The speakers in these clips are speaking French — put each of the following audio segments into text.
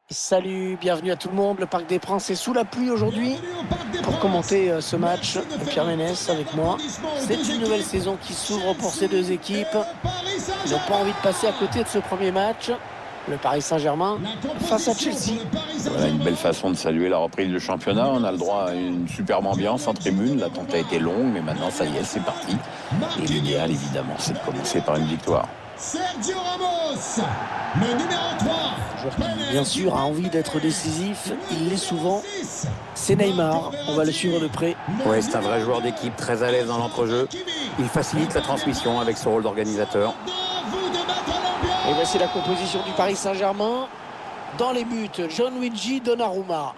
Salut, bienvenue à tout le monde. Le Parc des Princes est sous la pluie aujourd'hui. Pour commenter ce match, Pierre Ménès avec moi. C'est une nouvelle saison qui s'ouvre pour ces deux équipes. Ils n'ont pas envie de passer à côté de ce premier match. Le Paris Saint-Germain face à Chelsea. Voilà une belle façon de saluer la reprise du championnat. On a le droit à une superbe ambiance en tribune. L'attente a été longue, mais maintenant, ça y est, c'est parti. Et l'idéal, évidemment, c'est de commencer par une victoire. Sergio Ramos, le numéro 3. Un joueur qui, bien sûr, a envie d'être décisif. Il l'est souvent. C'est Neymar. On va le suivre de près. Oui, c'est un vrai joueur d'équipe, très à l'aise dans l'entrejeu. Il facilite la transmission avec son rôle d'organisateur. Et voici la composition du Paris Saint-Germain. Dans les buts, Gianluigi Donnarumma.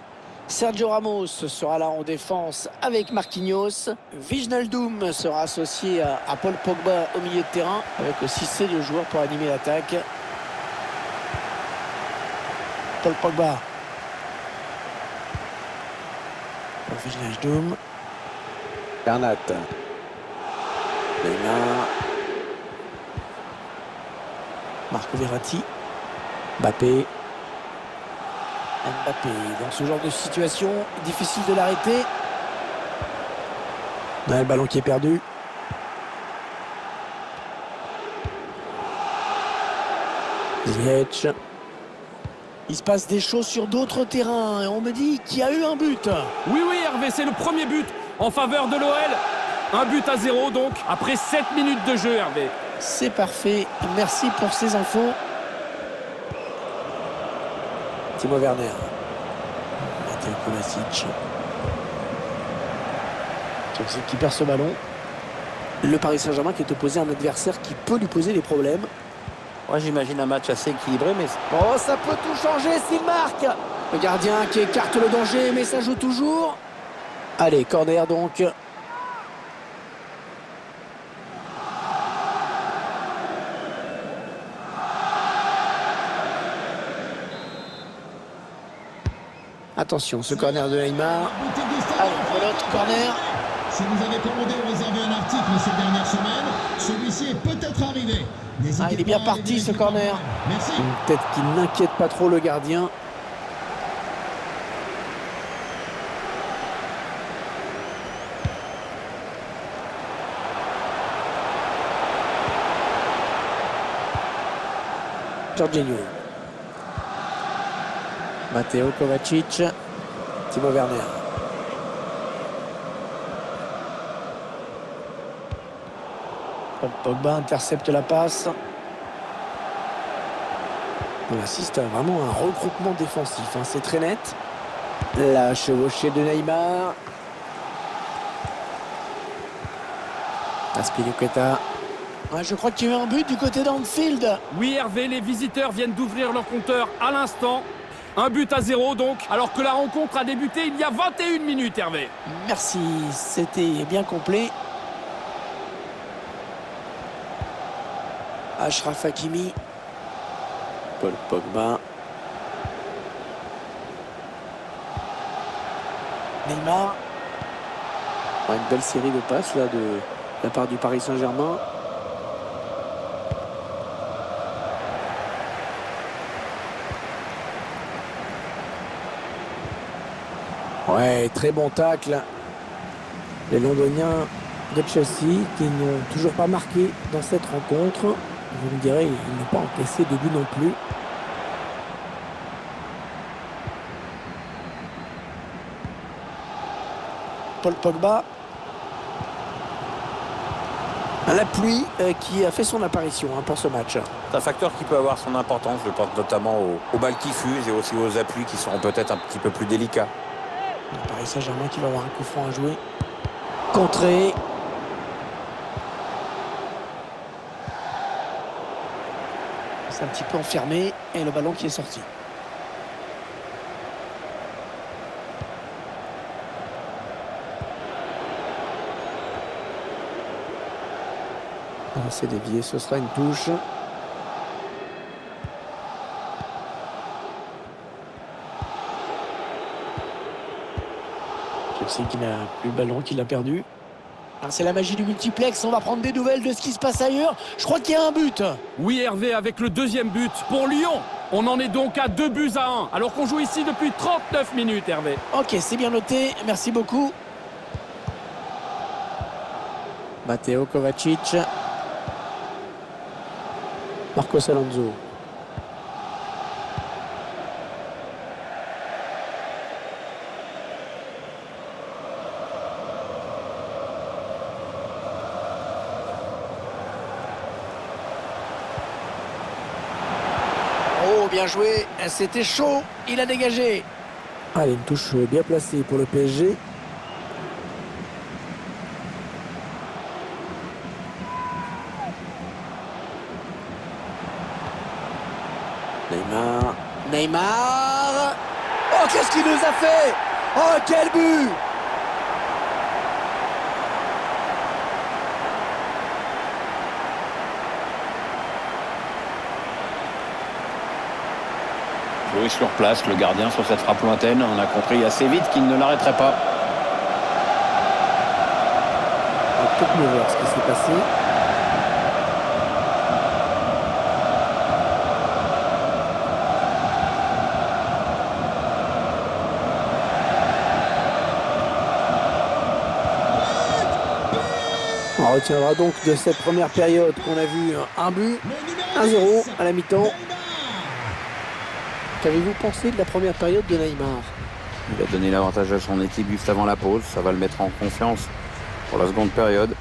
Sergio Ramos sera là en défense avec Marquinhos. Wijnaldum sera associé à Paul Pogba au milieu de terrain, avec aussi ces deux joueurs pour animer l'attaque. Paul Pogba. Wijnaldum. Bernat. Neymar. Marco Verratti. Mbappé. Dans ce genre de situation, difficile de l'arrêter. Le ballon qui est perdu. Ziyech. Il se passe des choses sur d'autres terrains et on me dit qu'il y a eu un but. Oui, Hervé, c'est le premier but en faveur de l'OL. Un but à 0 donc, après 7 minutes de jeu, Hervé. C'est parfait. Merci pour ces infos. Timo Werner. Mateo Kovacic. Chelsea qui perd ce ballon. Le Paris Saint-Germain qui est opposé à un adversaire qui peut lui poser des problèmes. Moi, j'imagine un match assez équilibré, mais Oh, ça peut tout changer s'il marque. Le gardien qui écarte le danger, mais ça joue toujours. Allez, corner donc. Attention, ce corner de Neymar. Allez, pelote, corner. Si vous avez commandé ou réservé un article ces dernières semaines, celui-ci est peut-être arrivé. Ah, il est bien parti ce corner. Merci. Une tête qui n'inquiète pas trop le gardien. Jorginho. Mateo Kovacic. Timo Werner. Paul Pogba intercepte la passe. On assiste à vraiment un regroupement défensif, hein, c'est très net. La chevauchée de Neymar. Azpilicueta. Ouais, je crois qu'il y a eu un but du côté d'Anfield. Oui, Hervé, les visiteurs viennent d'ouvrir leur compteur à l'instant. Un but à 0 donc, alors que la rencontre a débuté il y a 21 minutes, Hervé. Merci, c'était bien complet. Achraf Hakimi. Paul Pogba. Neymar. Ouais, une belle série de passes là de la part du Paris Saint-Germain. Ouais, très bon tacle. Les Londoniens de Chelsea qui n'ont toujours pas marqué dans cette rencontre. Vous me direz, ils n'ont pas encaissé de but non plus. Paul Pogba. La pluie qui a fait son apparition pour ce match. c'est un facteur qui peut avoir son importance. Je pense notamment aux balles qui fusent et aussi aux appuis qui seront peut-être un petit peu plus délicats. Le Paris Saint-Germain qui va avoir un coup franc à jouer. Contré. C'est un petit peu enfermé et le ballon qui est sorti. C'est dévié, ce sera une touche. Chelsea qui n'a plus le ballon, qui l'a perdu. C'est la magie du multiplex, on va prendre des nouvelles de ce qui se passe ailleurs. Je crois qu'il y a un but. Oui, Hervé, avec le deuxième but pour Lyon. On en est donc à 2-1, alors qu'on joue ici depuis 39 minutes, Hervé. Ok, c'est bien noté. Merci beaucoup. Matteo Kovacic. Marcos Alonso. Oh, bien joué. C'était chaud. Il a dégagé. Allez, une touche bien placée pour le PSG. Neymar. Neymar. Oh, qu'est-ce qu'il nous a fait? Oh, quel but! Joué sur place, le gardien sur cette frappe lointaine. On a compris assez vite qu'il ne l'arrêterait pas. On va peut-être mieux voir ce qui s'est passé. On retiendra donc de cette première période qu'on a vu un but, 1-0 à la mi-temps. Qu'avez-vous pensé de la première période de Neymar? Il a donné l'avantage à son équipe juste avant la pause. Ça va le mettre en confiance pour la seconde période.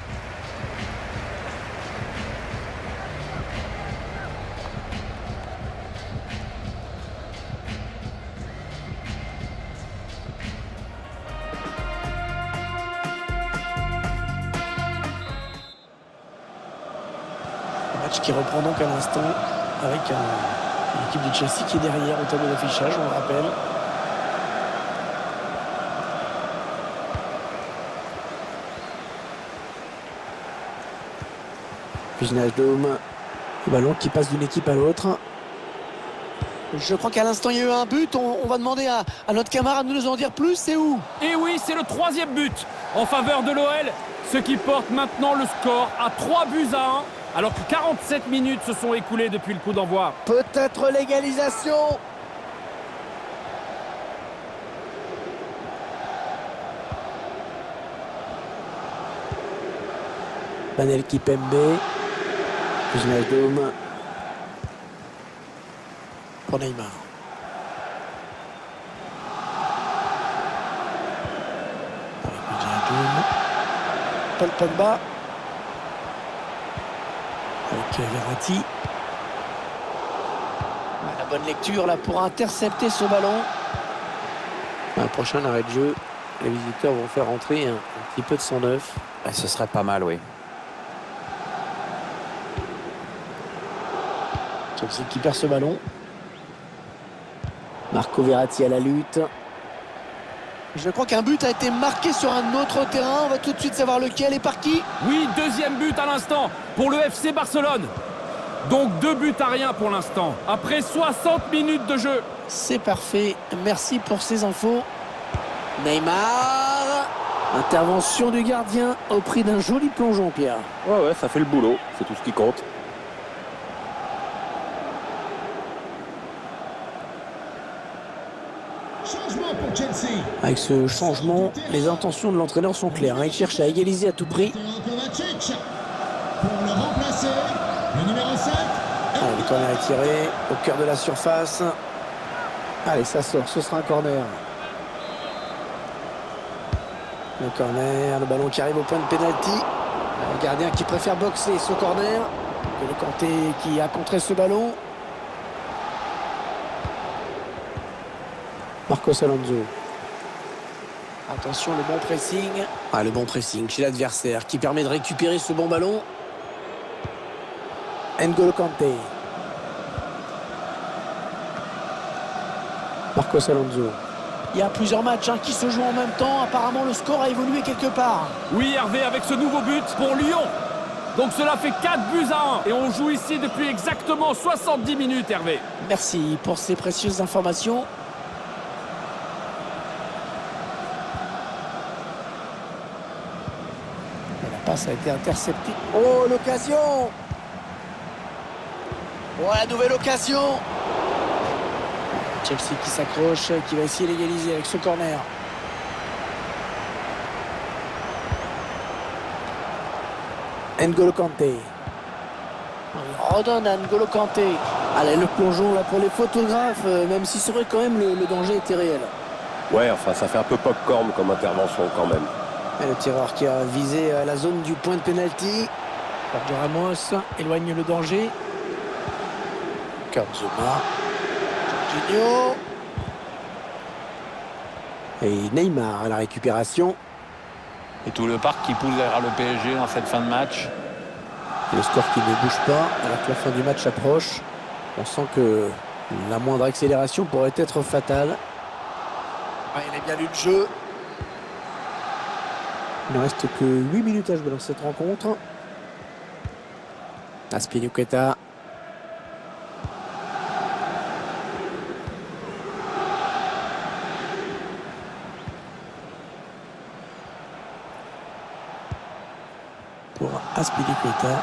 Un match qui reprend donc à l'instant avec l'équipe de Chelsea qui est derrière au tableau d'affichage, on le rappelle. Wijnaldum, le ballon qui passe d'une équipe à l'autre. Je crois qu'à l'instant il y a eu un but, on va demander à notre camarade de nous en dire plus, c'est où? Et oui, c'est le 3e but en faveur de l'OL, ce qui porte maintenant le score à 3-1, alors que 47 minutes se sont écoulées depuis le coup d'envoi. Peut-être l'égalisation. Panel Kipembe. Wijnaldum. Pour Neymar. Avec Wijnaldum. Paul Pogba. Avec Verratti. La bonne lecture là pour intercepter ce ballon. Un prochain arrêt de jeu. Les visiteurs vont faire entrer un petit peu de sang neuf. Ce serait pas mal, oui. Chelsea qui perd ce ballon. Marco Verratti à la lutte. Je crois qu'un but a été marqué sur un autre terrain. On va tout de suite savoir lequel et par qui. Oui, 2e but à l'instant pour le FC Barcelone. Donc 2-1 pour l'instant, après 60 minutes de jeu. C'est parfait. Merci pour ces infos. Neymar. Intervention du gardien au prix d'un joli plongeon, Pierre. Ouais, ça fait le boulot. C'est tout ce qui compte. Changement pour Chelsea. Avec ce changement, les intentions de l'entraîneur sont claires. Il cherche à égaliser à tout prix. Matteo Kovacic pour le remplacer. Le numéro 7. Allez, le corner est tiré au cœur de la surface. Allez, ça sort, ce sera un corner. Le corner, le ballon qui arrive au point de pénalty. Le gardien qui préfère boxer ce corner. Et le Kanté qui a contré ce ballon. Marcos Alonso. Attention, le bon pressing. Le bon pressing chez l'adversaire qui permet de récupérer ce bon ballon. N'Golo Kanté. Marcos Alonso. Il y a plusieurs matchs qui se jouent en même temps. Apparemment, le score a évolué quelque part. Oui, Hervé, avec ce nouveau but pour Lyon. Donc cela fait 4-1. Et on joue ici depuis exactement 70 minutes, Hervé. Merci pour ces précieuses informations. La passe a été interceptée. Oh, l'occasion! Oh, la nouvelle occasion! Chelsea qui s'accroche, qui va essayer d'égaliser avec ce corner. N'Golo Kanté. On redonne à N'Golo Kanté. Allez, le plongeon là pour les photographes, même si c'est vrai quand même le danger était réel. Ouais, enfin, ça fait un peu popcorn comme intervention quand même. Et le tireur qui a visé la zone du point de pénalty. Sergio Ramos éloigne le danger. Kazuma. Jorginho. Et Neymar à la récupération. Et tout le parc qui pousse vers le PSG dans cette fin de match. Le score qui ne bouge pas alors que la fin du match approche. On sent que la moindre accélération pourrait être fatale. Ah, il a bien lu le jeu. Il ne reste que 8 minutes à jouer dans cette rencontre. Azpilicueta. Pour Azpilicueta.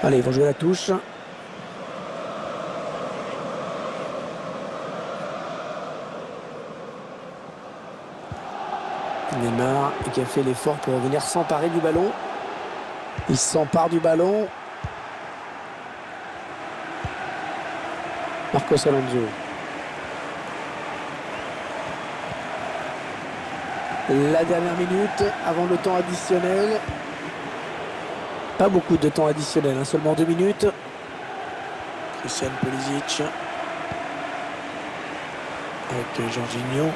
Allez, ils vont jouer la touche. Neymar qui a fait l'effort pour venir s'emparer du ballon. Il s'empare du ballon. Marcos Alonso. La dernière minute avant le temps additionnel. Pas beaucoup de temps additionnel, hein, seulement 2 minutes. Christian Pulisic. Avec Jorginho.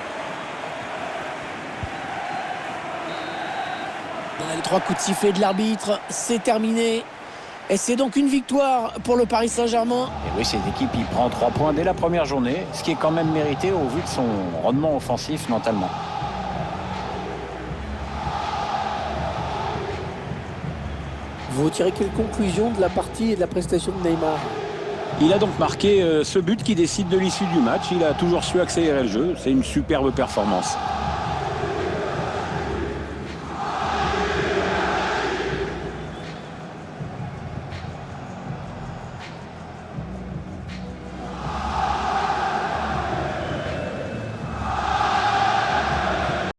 Les 3 coups de sifflet de l'arbitre, c'est terminé. Et c'est donc une victoire pour le Paris Saint-Germain. Et oui, cette équipe, il prend 3 points dès la première journée, ce qui est quand même mérité au vu de son rendement offensif mentalement. Vous tirez quelle conclusion de la partie et de la prestation de Neymar? Il a donc marqué ce but qui décide de l'issue du match. Il a toujours su accélérer le jeu. C'est une superbe performance.